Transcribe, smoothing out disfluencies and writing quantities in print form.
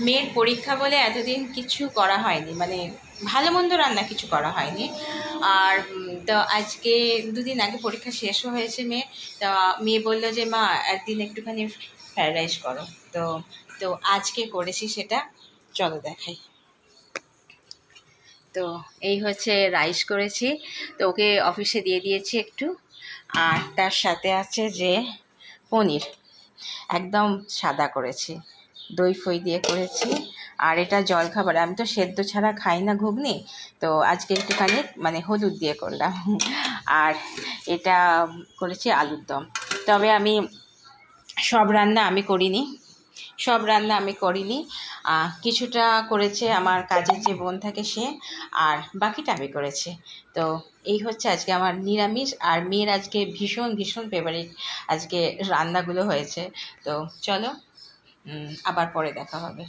মেয়ের পরীক্ষা বলে এতদিন কিছু করা হয়নি, মানে ভালো মন্দ রান্না কিছু করা হয়নি। আর তো আজকে 2 দিন আগে পরীক্ষা শেষও হয়েছে মেয়ে। তা মেয়ে বললো যে মা একদিন একটুখানি ফ্রায়েড রাইস করো। তো তো আজকে করেছি সেটা, চলো দেখাই। তো এই হচ্ছে রাইস করেছি, তো ওকে অফিসে দিয়ে দিয়েছি একটু। আর তার সাথে আছে যে পনির, একদম সাদা করেছি, দই ফই দিয়ে করেছি। আর এটা জলখাবার, আমি তো সেদ্ধ ছাড়া খাই না ঘুগনি, তো আজকে একটুখানি মানে হলুদ দিয়ে করলাম। আর এটা করেছি আলুর দম। তবে আমি সব রান্না আমি করিনি, কিছুটা করেছে আমার কাজের যে বোন থাকে সে, আর বাকিটা আমি করেছি। তো এই হচ্ছে আজকে আমার নিরামিষ। আর মেয়ের আজকে ভীষণ ভীষণ ফেভারিট আজকে রান্নাগুলো হয়েছে। তো চলো, আবার পরে দেখা হবে।